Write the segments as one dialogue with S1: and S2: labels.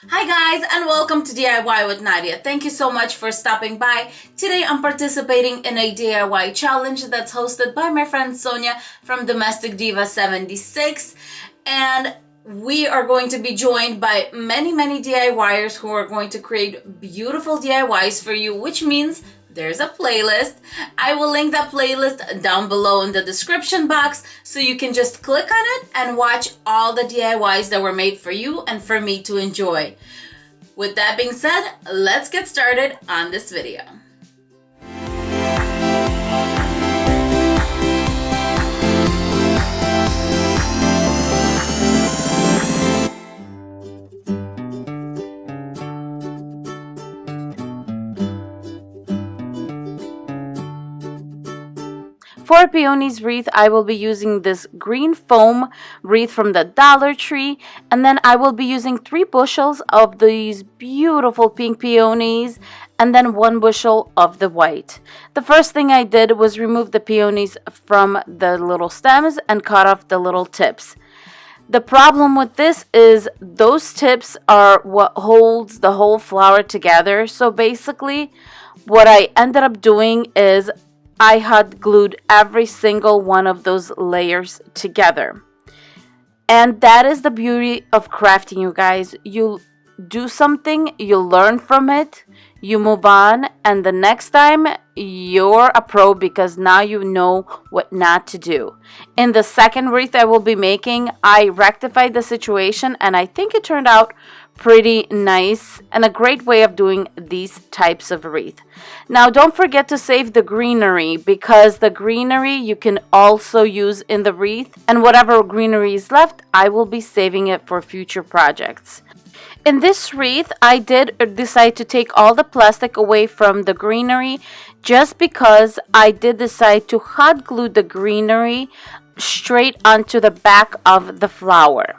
S1: Hi guys, and welcome to DIY with Nadia. Thank you so much for stopping by. Today I'm participating in a DIY challenge that's hosted by my friend Sonia from Domestic Diva 76, and we are going to be joined by many DIYers who are going to create beautiful DIYs for you, which means there's a playlist. I will link that playlist down below in the description box so you can just click on it and watch all the DIYs that were made for you and for me to enjoy. With that being said, let's get started on this video. For Peony's wreath, I will be using this green foam wreath from the Dollar Tree, and then I will be using 3 bushels of these beautiful pink peonies, and then 1 bushel of the white. The first thing I did was remove the peonies from the little stems and cut off the little tips. The problem with this is those tips are what holds the whole flower together. So basically, what I ended up doing is I had glued every single one of those layers together. And that is the beauty of crafting, you guys. You do something, you learn from it, you move on, and the next time you're a pro because now you know what not to do. In the second wreath I will be making, I rectified the situation and I think it turned out pretty nice and a great way of doing these types of wreath. Now don't forget to save the greenery because the greenery you can also use in the wreath, and whatever greenery is left I will be saving it for future projects. In this wreath, I did decide to take all the plastic away from the greenery just because I did decide to hot glue the greenery straight onto the back of the flower.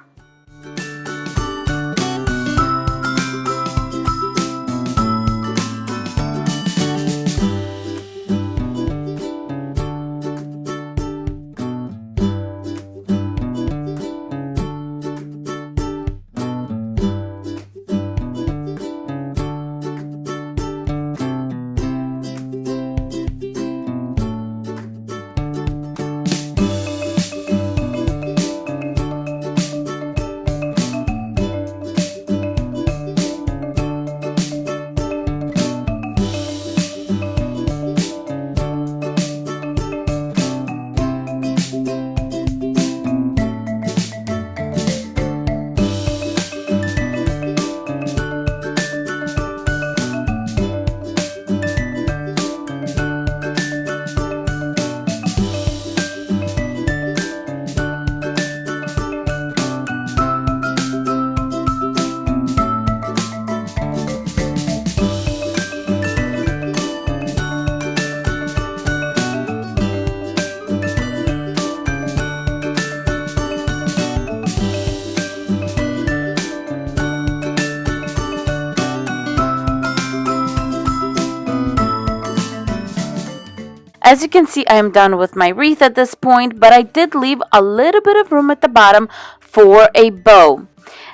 S1: As you can see, I am done with my wreath at this point, but I did leave a little bit of room at the bottom for a bow.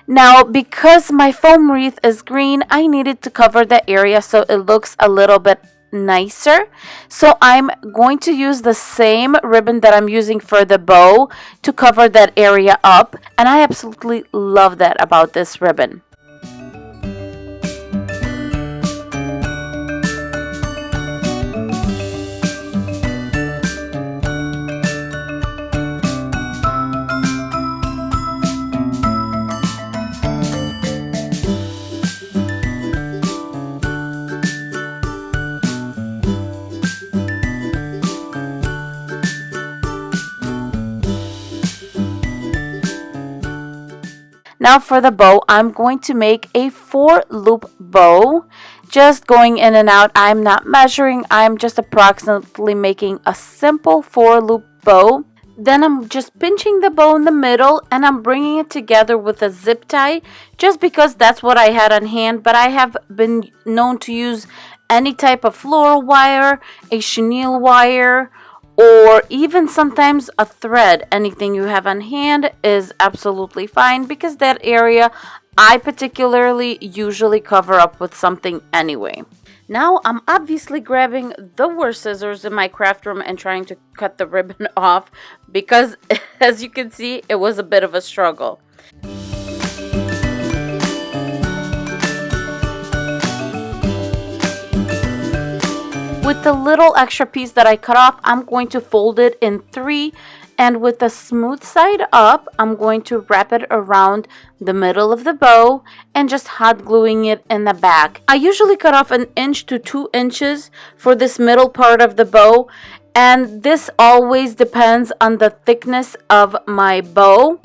S1: Now, because my foam wreath is green, I needed to cover the area so it looks a little bit nicer. So I'm going to use the same ribbon that I'm using for the bow to cover that area up, and I absolutely love that about this ribbon. Now for the bow, I'm going to make a 4-loop bow. Just going in and out. I'm not measuring. I'm just approximately making a simple 4-loop bow. Then I'm just pinching the bow in the middle and I'm bringing it together with a zip tie just because that's what I had on hand. But I have been known to use any type of floral wire, a chenille wire, or even sometimes a thread. Anything you have on hand is absolutely fine because that area I particularly usually cover up with something anyway. Now I'm obviously grabbing the worst scissors in my craft room and trying to cut the ribbon off because, as you can see, it was a bit of a struggle. With the little extra piece that I cut off, I'm going to fold it in 3, and with the smooth side up, I'm going to wrap it around the middle of the bow and just hot gluing it in the back. I usually cut off 1 inch to 2 inches for this middle part of the bow, and this always depends on the thickness of my bow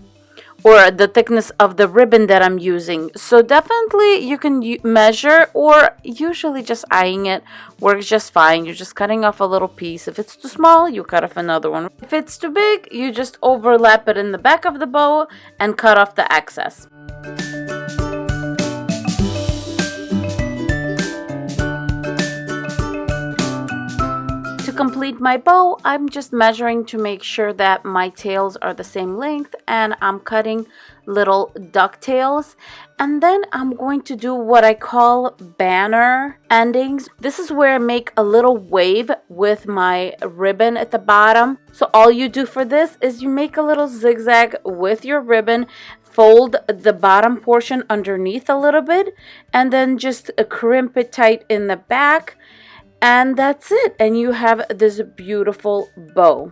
S1: or the thickness of the ribbon that I'm using. So definitely you can measure, or usually just eyeing it works just fine. You're just cutting off a little piece. If it's too small, you cut off another one. If it's too big, you just overlap it in the back of the bow and cut off the excess. To complete my bow, I'm just measuring to make sure that my tails are the same length, and I'm cutting little ducktails, and then I'm going to do what I call banner endings. This is where I make a little wave with my ribbon at the bottom. So all you do for this is you make a little zigzag with your ribbon, fold the bottom portion underneath a little bit, and then just crimp it tight in the back. And that's it, and you have this beautiful bow.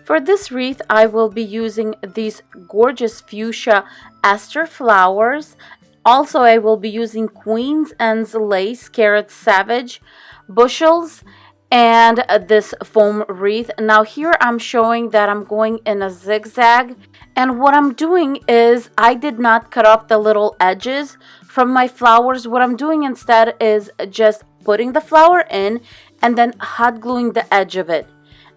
S1: For this wreath, I will be using these gorgeous fuchsia aster flowers. Also, I will be using Queen's Anne's lace, Carrot Savage bushels, and this foam wreath. Now here I'm showing that I'm going in a zigzag, and what I'm doing is I did not cut off the little edges from my flowers. What I'm doing instead is just putting the flower in and then hot gluing the edge of it.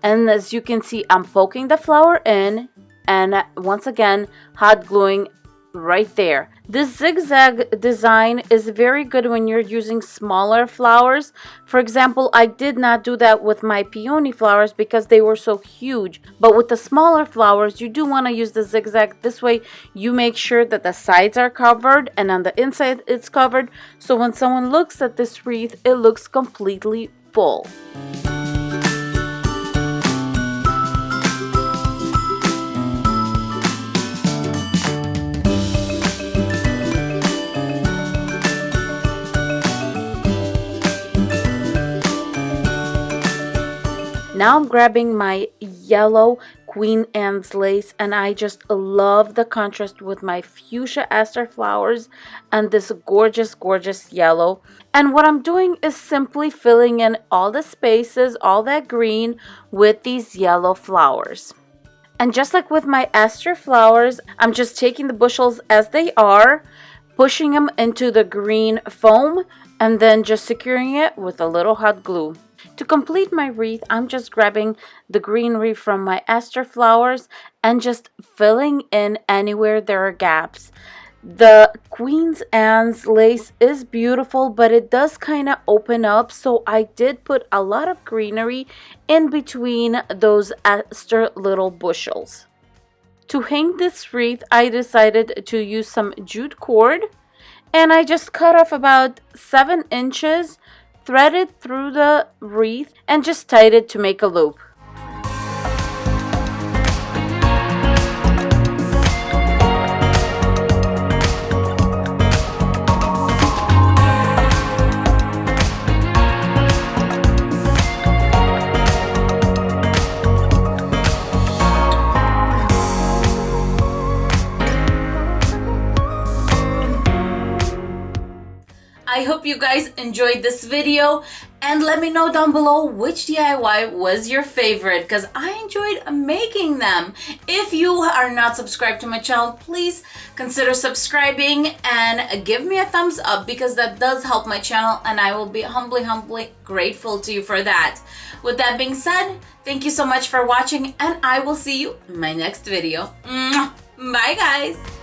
S1: And as you can see, I'm poking the flower in and once again hot gluing right there. This zigzag design is very good when you're using smaller flowers. For example, I did not do that with my peony flowers because they were so huge. But with the smaller flowers, you do want to use the zigzag. This way you make sure that the sides are covered and on the inside it's covered. So when someone looks at this wreath, it looks completely full. Now I'm grabbing my yellow Queen Anne's lace, and I just love the contrast with my fuchsia aster flowers and this gorgeous, gorgeous yellow. And what I'm doing is simply filling in all the spaces, all that green with these yellow flowers. And just like with my aster flowers, I'm just taking the bushels as they are, pushing them into the green foam, and then just securing it with a little hot glue. To complete my wreath, I'm just grabbing the greenery from my aster flowers and just filling in anywhere there are gaps. The Queen's Anne's lace is beautiful, but it does kind of open up, so I did put a lot of greenery in between those aster little bushels. To hang this wreath, I decided to use some jute cord, and I just cut off about 7 inches, threaded through the wreath, and just tied it to make a loop. I hope you guys enjoyed this video, And let me know down below which DIY was your favorite, because I enjoyed making them. If you are not subscribed to my channel, please consider subscribing and give me a thumbs up, because that does help my channel and I will be humbly grateful to you for that. With that being said, thank you so much for watching and I will see you in my next video. Bye guys!